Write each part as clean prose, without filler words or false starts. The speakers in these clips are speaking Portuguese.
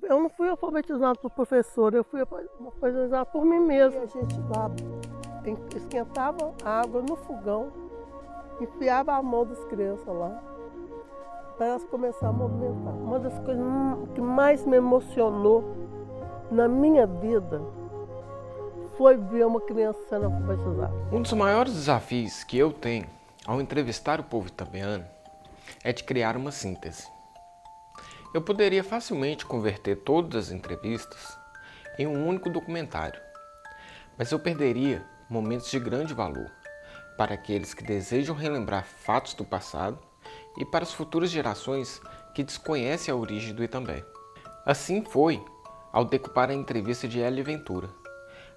Eu não fui alfabetizada por professor, eu fui alfabetizada por mim mesma. A gente lá esquentava a água no fogão, enfiava a mão das crianças lá, para elas começarem a movimentar. Uma das coisas que mais me emocionou na minha vida foi ver uma criança sendo alfabetizada. Um dos maiores desafios que eu tenho ao entrevistar o povo itambiano é de criar uma síntese. Eu poderia facilmente converter todas as entrevistas em um único documentário, mas eu perderia momentos de grande valor para aqueles que desejam relembrar fatos do passado e para as futuras gerações que desconhecem a origem do Itambé. Assim foi ao decupar a entrevista de Hélia Ventura,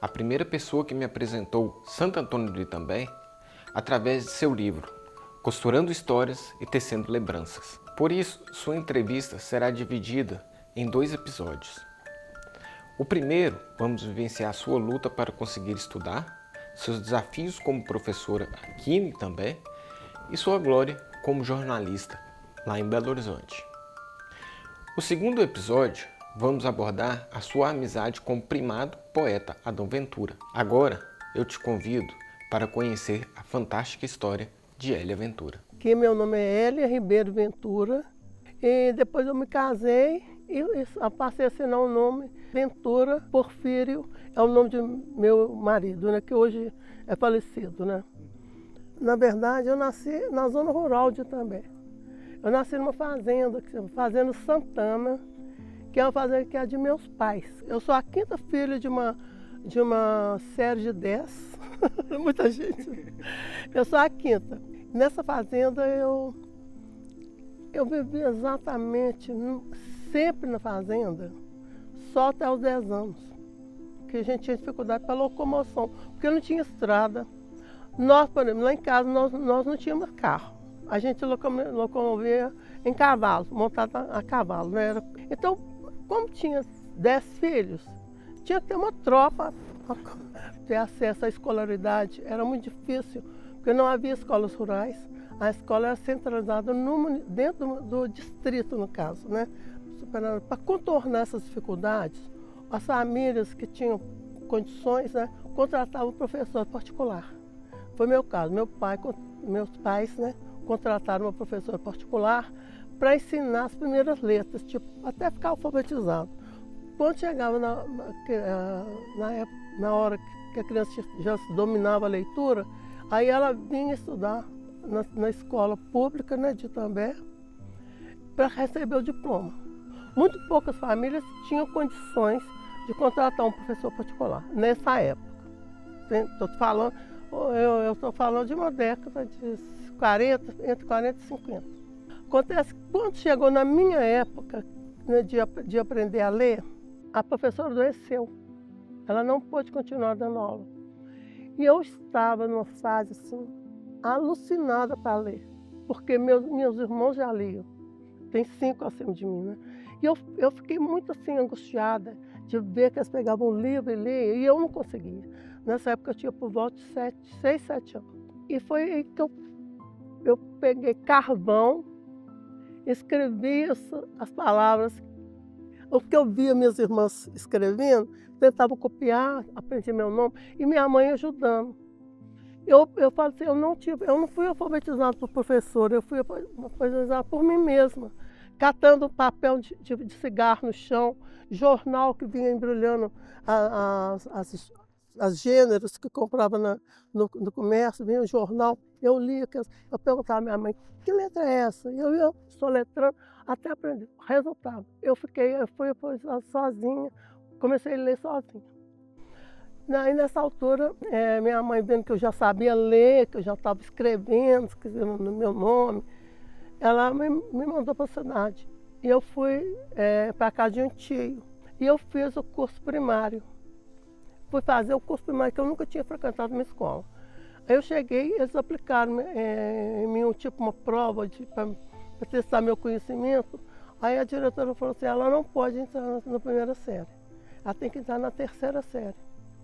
a primeira pessoa que me apresentou Santo Antônio do Itambé através de seu livro, Costurando Histórias e Tecendo Lembranças. Por isso, sua entrevista será dividida em 2 episódios. O primeiro, vamos vivenciar sua luta para conseguir estudar, seus desafios como professora aqui em Itambé e sua glória como jornalista lá em Belo Horizonte. O segundo episódio, vamos abordar a sua amizade com o primado poeta Adão Ventura. Agora, eu te convido para conhecer a fantástica história de Hélia Ventura. Que meu nome é Hélia Ribeiro Ventura e depois eu me casei e passei a assinar o nome Ventura Porfírio, é o nome de meu marido, né, que hoje é falecido, né? Na verdade, eu nasci na zona rural de Itambé. Eu nasci numa fazenda, que chama Fazenda Santana, que é uma fazenda que é de meus pais. Eu sou a 5ª filha de uma série de 10, muita gente. Eu sou a 5ª. Nessa fazenda eu vivi exatamente, sempre na fazenda, só até os 10 anos, que a gente tinha dificuldade para locomoção, porque não tinha estrada. Nós, por exemplo, lá em casa, nós não tínhamos carro. A gente locomovia em cavalo, montado a cavalo, né? Então, como tinha 10 filhos, tinha que ter uma tropa para ter acesso à escolaridade. Era muito difícil, porque não havia escolas rurais. A escola era centralizada dentro do distrito, no caso, né? Para contornar essas dificuldades, as famílias que tinham condições, né, contratavam um professor particular. Foi meu caso. Meus pais, né, contrataram uma professora particular para ensinar as primeiras letras, tipo, até ficar alfabetizado. Quando chegava na hora que a criança já dominava a leitura, aí ela vinha estudar na escola pública, né, de Itambé, para receber o diploma. Muito poucas famílias tinham condições de contratar um professor particular nessa época. Eu estou falando de uma década de 40, entre 40 e 50. Acontece que quando chegou na minha época, né, de aprender a ler, a professora adoeceu. Ela não pôde continuar dando aula. E eu estava numa fase assim, alucinada para ler, porque meus irmãos já liam. Tem 5 acima de mim, né? E eu fiquei muito assim angustiada de ver que eles pegavam um livro e liam, e eu não conseguia. Nessa época eu tinha por volta de 6, 7 anos. E foi aí que eu peguei carvão, escrevi as palavras, o que eu via minhas irmãs escrevendo, tentava copiar, aprendi meu nome, e minha mãe ajudando. Eu falo assim, eu não fui alfabetizada por professor, eu fui alfabetizada por mim mesma, catando papel de cigarro no chão, jornal que vinha embrulhando as gêneros que comprava no comércio, vinha o jornal, eu lia, eu perguntava à minha mãe, que letra é essa? E eu ia soletrando até aprender. Resultado, eu fui sozinha, comecei a ler sozinha. E nessa altura, minha mãe vendo que eu já sabia ler, que eu já estava escrevendo no meu nome, ela me mandou para a cidade. E eu fui para a casa de um tio. E eu fiz o curso primário. Fui fazer o curso primário, que eu nunca tinha frequentado uma escola. Aí eu cheguei, eles aplicaram em mim uma prova para testar meu conhecimento. Aí a diretora falou assim, ela não pode entrar na 1ª série. Ela tem que entrar na 3ª série.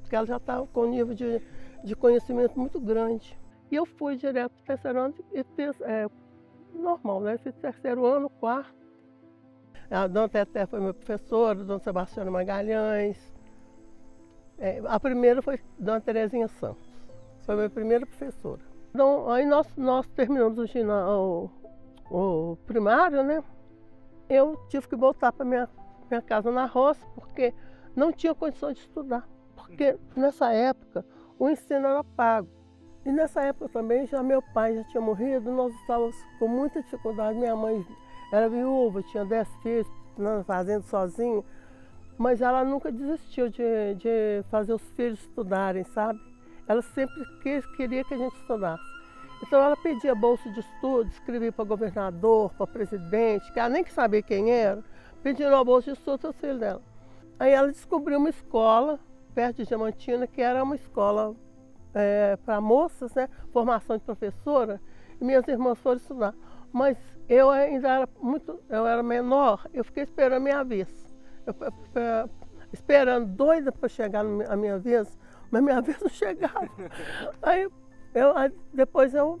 Porque ela já estava com um nível de conhecimento muito grande. E eu fui direto para o 3º ano e fiz normal, né? Fiz 3º ano, 4º. A Dona Teté foi minha professora, Dona Sebastiana Magalhães. A primeira foi Dona Terezinha Santos, foi minha primeira professora. Então, aí nós terminamos o primário, né? Eu tive que voltar para minha casa na roça, porque não tinha condição de estudar. Porque nessa época o ensino era pago. E nessa época também meu pai já tinha morrido, nós estávamos com muita dificuldade. Minha mãe era viúva, tinha 10 filhos, na fazenda sozinha, mas ela nunca desistiu de fazer os filhos estudarem, sabe? Ela sempre queria que a gente estudasse. Então ela pedia bolsa de estudo, escrevia para governador, para presidente, que ela nem sabia quem era, pedindo uma bolsa de estudo para os filhos dela. Aí ela descobriu uma escola perto de Diamantina, que era uma escola para moças, né? Formação de professora, e minhas irmãs foram estudar. Mas eu ainda era menor, eu fiquei esperando a minha vez. Esperando, doida para chegar a minha vez, mas minha vez não chegava. Aí depois eu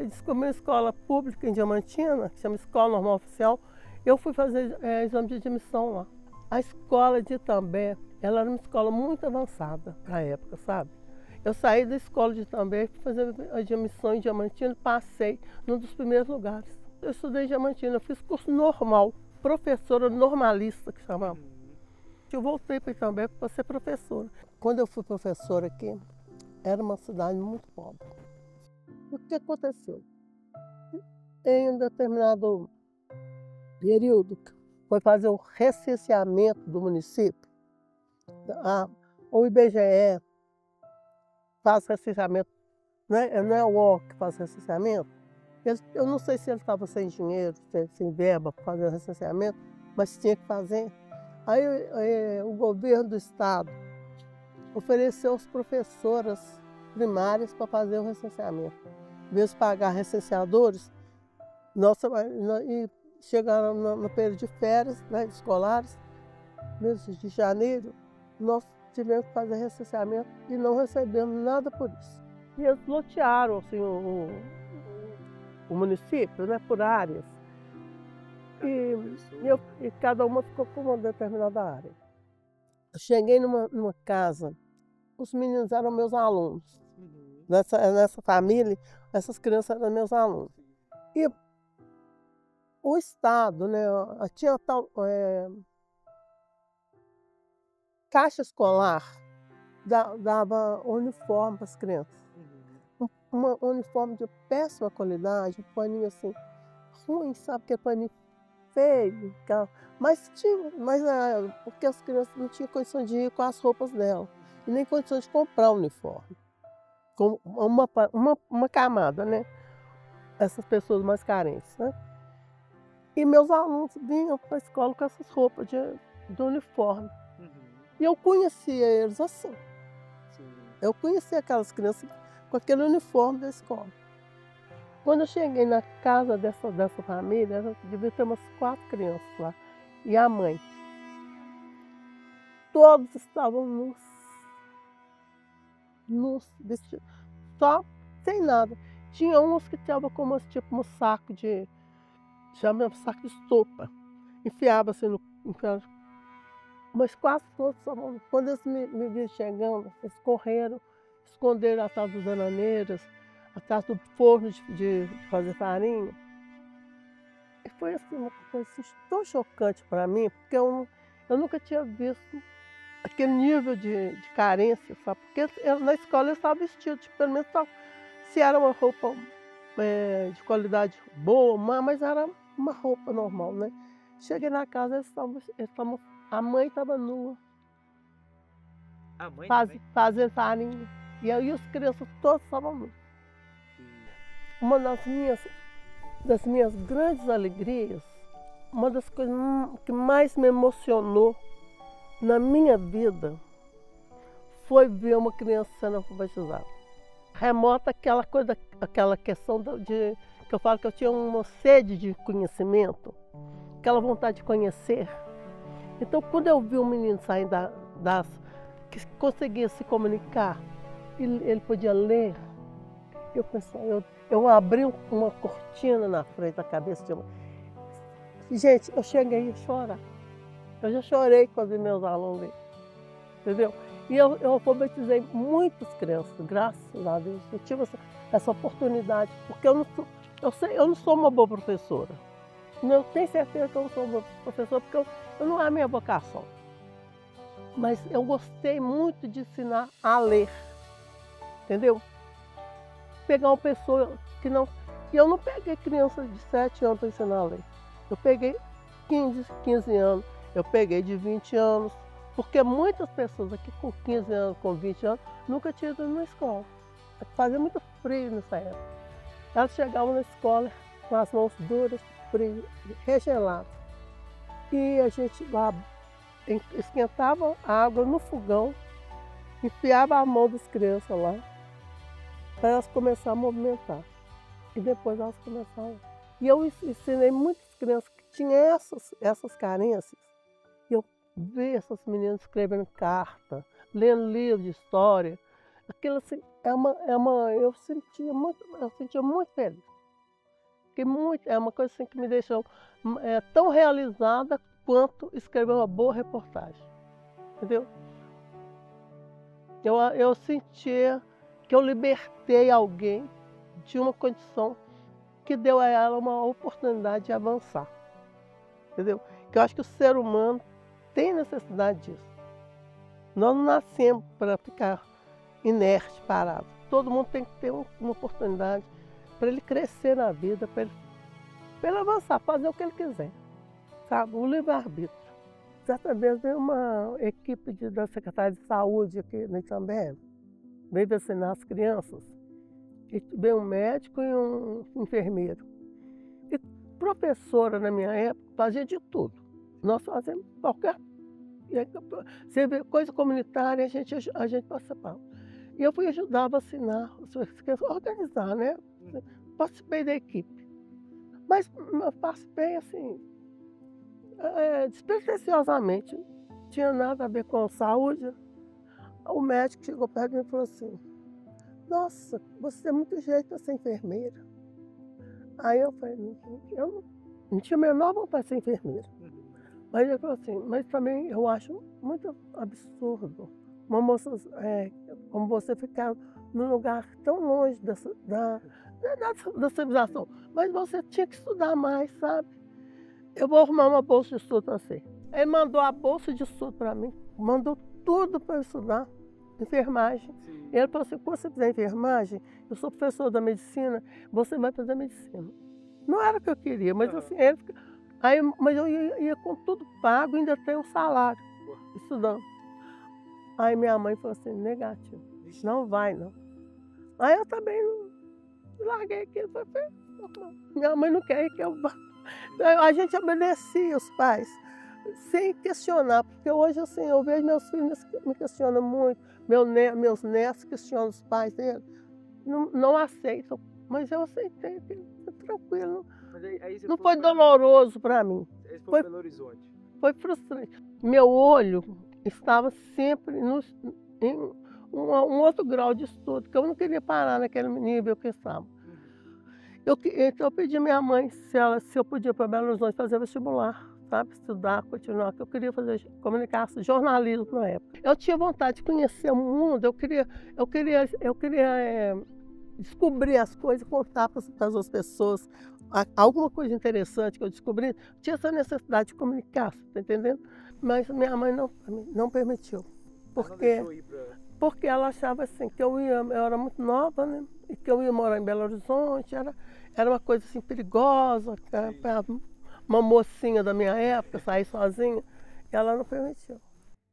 descobri uma escola pública em Diamantina, que chama Escola Normal Oficial. Eu fui fazer exame de admissão lá. A escola de Itambé, ela era uma escola muito avançada para a época, sabe? Eu saí da escola de Itambé, fui fazer admissão em Diamantina, passei num dos primeiros lugares. Eu estudei em Diamantina, eu fiz curso normal, professora normalista, que chamava. Eu voltei para Itambé para ser professora. Quando eu fui professora aqui, era uma cidade muito pobre. O que aconteceu? Em um determinado período, foi fazer o recenseamento do município. O IBGE faz recenseamento, não é o UOL que faz recenseamento. Eu não sei se ele estava sem dinheiro, sem verba para fazer o recenseamento, mas tinha que fazer. Aí o governo do estado ofereceu às professoras primárias para fazer o recenseamento. Em vez de pagar recenseadores, e chegaram no período de férias, né, escolares, mês de janeiro, nós tivemos que fazer recenseamento e não recebemos nada por isso. E eles lotearam assim, o município, né, por áreas. E cada uma ficou com uma determinada área. Eu cheguei numa casa, os meninos eram meus alunos. Nessa família, essas crianças eram meus alunos. E o Estado, né, tinha tal caixa escolar, dava uniforme para as crianças. Um uniforme de péssima qualidade, um paninho assim, ruim, sabe, aquele paninho feio. Mas porque as crianças não tinham condição de ir com as roupas dela, e nem condição de comprar o uniforme. Com uma camada, né? Essas pessoas mais carentes, né? E meus alunos vinham para a escola com essas roupas de uniforme. E eu conhecia eles assim. Eu conhecia aquelas crianças com aquele uniforme da escola. Quando eu cheguei na casa dessa família, devia ter umas 4 crianças lá, e a mãe. Todos estavam nus, vestidos, só sem nada. Tinha uns que estavam com um saco chama saco de sopa, enfiava assim mas quase todos estavam. Quando eles me viram chegando, eles correram, esconderam atrás das bananeiras, atrás do forno de fazer farinha. E foi assim, uma coisa assim, tão chocante para mim, porque eu nunca tinha visto aquele nível de carência, sabe? Porque na escola eu estava vestido, pelo menos se era uma roupa de qualidade boa, mas era uma roupa normal, né? Cheguei na casa, a mãe estava nua. A mãe fazendo farinha. E aí as crianças todas estavam nuas. Uma das minhas grandes alegrias, uma das coisas que mais me emocionou na minha vida foi ver uma criança sendo alfabetizada. Remota aquela questão que eu falo que eu tinha uma sede de conhecimento, aquela vontade de conhecer. Então, quando eu vi um menino saindo que conseguia se comunicar, ele podia ler, eu pensei, eu abri uma cortina na frente da cabeça de uma. Gente, eu cheguei a chorar. Eu já chorei quando vi meus alunos ler, entendeu? E eu alfabetizei muitas crianças, graças a Deus. Eu tive essa oportunidade, porque eu não sou uma boa professora. Eu tenho certeza que eu não sou uma boa professora, porque eu não é a minha vocação. Mas eu gostei muito de ensinar a ler, entendeu? Pegar uma pessoa que não... E eu não peguei crianças de 7 anos para ensinar a ler. Eu peguei 15 anos, eu peguei de 20 anos, porque muitas pessoas aqui com 15 anos, com 20 anos, nunca tinham ido na escola. Fazia muito frio nessa época. Elas chegavam na escola com as mãos duras, frio, regeladas. E a gente lá esquentava a água no fogão, enfiava a mão das crianças lá, para elas começarem a movimentar. E depois elas começaram. E eu ensinei muitas crianças que tinham essas carências. E eu vi essas meninas escrevendo carta, lendo livros de história. Aquilo assim, eu sentia muito feliz. É uma coisa assim que me deixou tão realizada quanto escrever uma boa reportagem. Entendeu? Eu sentia que eu libertei alguém de uma condição que deu a ela uma oportunidade de avançar. Entendeu? Que eu acho que o ser humano tem necessidade disso. Nós não nascemos para ficar inerte, parado. Todo mundo tem que ter uma oportunidade para ele crescer na vida, para ele avançar, fazer o que ele quiser. Sabe? O livre-arbítrio. Certa vez veio uma equipe da Secretaria de Saúde aqui no Itambé, veio vacinar as crianças. E veio um médico e um enfermeiro. E professora, na minha época, fazia de tudo. Nós fazíamos qualquer coisa comunitária, a gente participava. E eu fui ajudar a vacinar, organizar, né? Participei da equipe. Mas eu participei assim, despretensiosamente. Não tinha nada a ver com saúde. O médico chegou perto de mim e falou assim: nossa, você tem muito jeito para ser enfermeira. Aí eu falei, eu não tinha a menor vontade de ser enfermeira. Mas ele falou assim, mas também eu acho muito absurdo uma moça como você ficar num lugar tão longe da civilização. Mas você tinha que estudar mais, sabe? Eu vou arrumar uma bolsa de estudo para você. Ele mandou a bolsa de estudo para mim, mandou tudo para eu estudar, enfermagem. Ele falou assim, quando você fizer enfermagem, eu sou professor da medicina, você vai fazer medicina. Não era o que eu queria, mas assim, mas eu ia com tudo pago, ainda tenho um salário, estudando. Aí minha mãe falou assim, negativo, não vai não. Aí eu também larguei aquilo, falei, minha mãe não quer que eu vá. A gente obedecia os pais, sem questionar, porque hoje assim, eu vejo meus filhos me questionam muito, meus netos questionam os pais deles, não aceitam, mas eu aceitei, tranquilo. Mas aí não foi doloroso para mim. Esse foi Belo Horizonte. Foi frustrante. Meu olho estava sempre em um outro grau de estudo, que eu não queria parar naquele nível que eu estava. Então eu pedi à minha mãe se eu podia ir para Belo Horizonte fazer vestibular, sabe? Estudar, continuar, que eu queria fazer comunicação, jornalismo na época. Eu tinha vontade de conhecer o mundo, eu queria descobrir as coisas, contar para as outras pessoas alguma coisa interessante que eu descobri. Tinha essa necessidade de comunicar, tá entendendo? Mas minha mãe não permitiu. Porque ela achava assim, que eu era muito nova, né? E que eu ia morar em Belo Horizonte, era uma coisa assim perigosa, para uma mocinha da minha época sair sozinha, e ela não permitiu.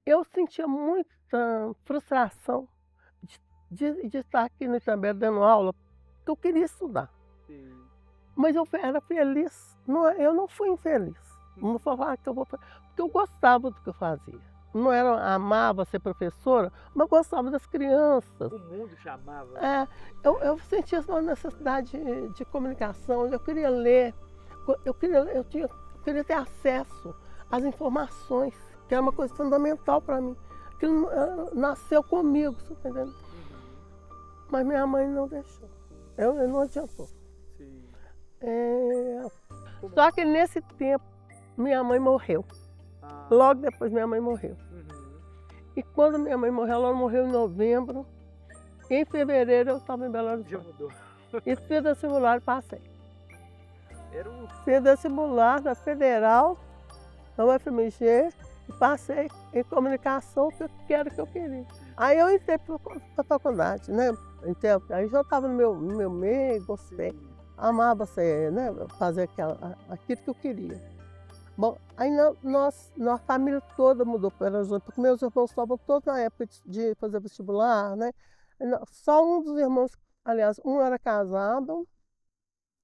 Eu sentia muita frustração de estar aqui no Itambé dando aula, porque eu queria estudar. Sim. Mas eu era feliz, eu não fui infeliz. Não vou falar que porque eu gostava do que eu fazia. Não amava ser professora, mas gostava das crianças. O mundo chamava. Eu sentia uma necessidade de comunicação, eu queria ler, eu queria ter acesso às informações, que era uma coisa fundamental para mim. Aquilo nasceu comigo, você está entendendo? Mas minha mãe não deixou, não adiantou. Sim. Só que nesse tempo minha mãe morreu. Ah, Logo depois minha mãe morreu. uhum. E quando minha mãe morreu, ela morreu em novembro. Em fevereiro eu estava em Belo Já Horizonte. mudou. E fiz vestibular e passei. Era um... Fiz vestibular da Federal, da UFMG, e passei em comunicação, que era o que eu queria. Aí eu entrei para a faculdade, né? Aí já estava no meu meio, gostei. Amava ser, né? Fazer aquilo que eu queria. Bom, aí nossa família toda mudou para Belo Horizonte, porque meus irmãos estavam todos na época de fazer vestibular, né? Só um dos irmãos, aliás, um era casado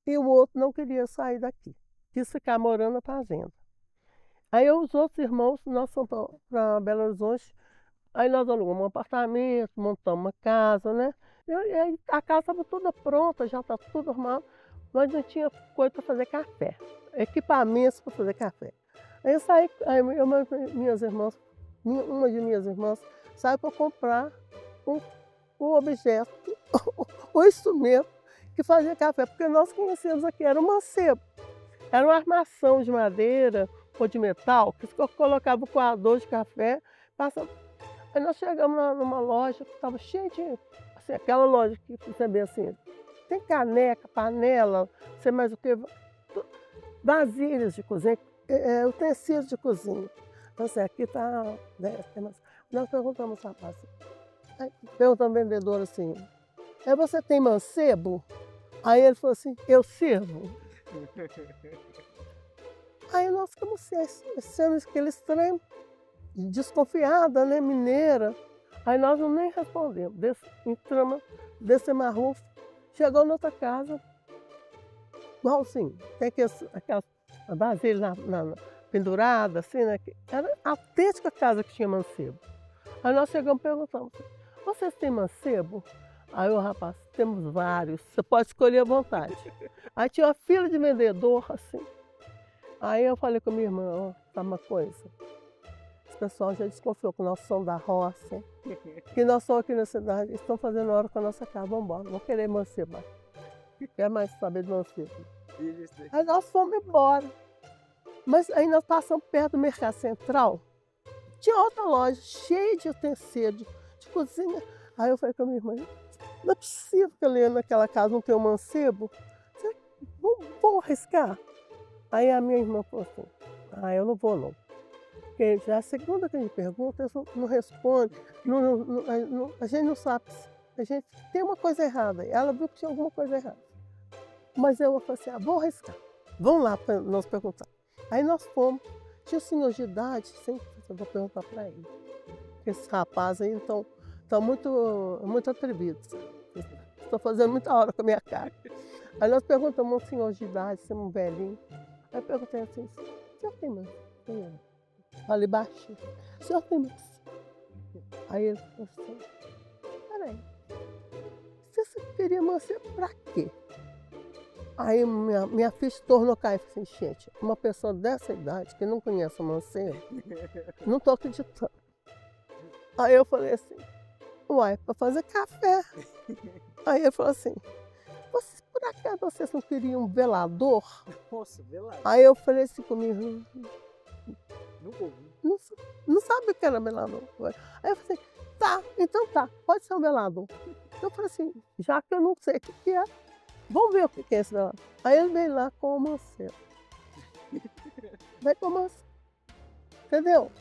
e o outro não queria sair daqui, quis ficar morando na fazenda. Aí os outros irmãos, nós fomos para Belo Horizonte, aí nós alugamos um apartamento, montamos uma casa, né? E aí a casa estava toda pronta, já estava tudo arrumado, nós não tinha coisa para fazer café, equipamentos para fazer café. Aí eu saí, minhas irmãs, uma de minhas irmãs saiu para comprar o objeto, o instrumento que fazia café, porque nós conhecíamos aqui, era um mancebo. Era uma armação de madeira ou de metal, que colocava o coador de café, passava. Aí nós chegamos numa loja que estava cheia de, assim, aquela loja que você vê assim, tem caneca, panela, não sei mais o que, vasilhas de cozinha, utensílios de cozinha. Então assim, aqui está, né, nós perguntamos ao rapaz, perguntamos ao vendedor assim, você tem mancebo? Aí ele falou assim, eu sirvo. Aí nós ficamos sendo aquele estranho, desconfiada, né, mineira. Aí nós não nem respondemos, entramos, descemos a rua, chegou na outra casa, igualzinho, tem aquela vasilha pendurada, assim, né? Era a autêntica casa que tinha mancebo. Aí nós chegamos e perguntamos, vocês têm mancebo? Aí o rapaz, temos vários, você pode escolher à vontade. Aí tinha uma fila de vendedor, assim. Aí eu falei com a minha irmã, sabe uma coisa? Esse pessoal já desconfiou que nós somos da roça, que nós somos aqui na cidade, estão fazendo hora com a nossa casa, vamos embora, não querer mancebo. Quer mais saber de mancebo? Aí nós fomos embora. Mas aí nós passamos perto do Mercado Central, tinha outra loja cheia de utensílios, de cozinha. Aí eu falei com a minha irmã, não é possível que ali naquela casa não tenha um mancebo. Vamos arriscar? Aí a minha irmã falou assim, eu não vou não. Porque já é a segunda que a gente pergunta, eles não respondem, a gente não sabe, a gente tem uma coisa errada. Ela viu que tinha alguma coisa errada. Mas eu falei assim, vou arriscar, vamos lá para nós perguntar. Aí nós fomos, tinha senhor de idade, sempre eu vou perguntar para ele. Esses rapazes aí estão muito atrevidos. Estou fazendo muita hora com a minha cara. Aí nós perguntamos a um senhor de idade, um velhinho. Aí eu perguntei assim, o senhor tem mancebo? Falei baixinho, o senhor tem mancebo? Aí ele falou assim, peraí, você queria mancebo pra quê? Aí minha ficha tornou a cair, assim, gente, uma pessoa dessa idade que não conhece o mancebo, não estou acreditando. Aí eu falei assim, uai, para fazer café. Aí ele falou assim, por acaso vocês não queriam um velador? Nossa, velador. Aí eu falei assim comigo, Nunca ouvi. não sabe o que era velador. Aí eu falei, tá, então tá, pode ser um velador. Eu falei assim, já que eu não sei o que é, vamos ver o que é esse velador. Aí ele veio lá com o mancebo. Veio com o mancebo, entendeu?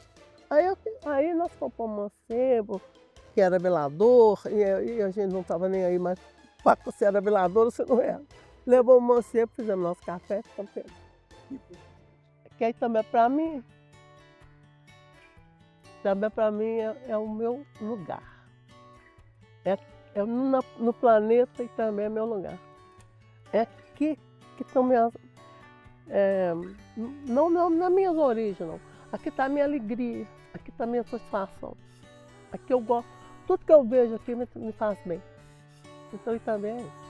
Aí nós compramos mancebo, que era velador, e a gente não estava nem aí mais para se era velador ou se não era. Levou o mancebo, fizemos nosso café, ficamos felizes. Que aí também para mim é o meu lugar. É no planeta e também é meu lugar. É aqui que estão minhas... não nas minhas origens, não. Aqui está a minha alegria, aqui está a minha satisfação. Aqui eu gosto, tudo que eu vejo aqui me faz bem. Então, e também é isso.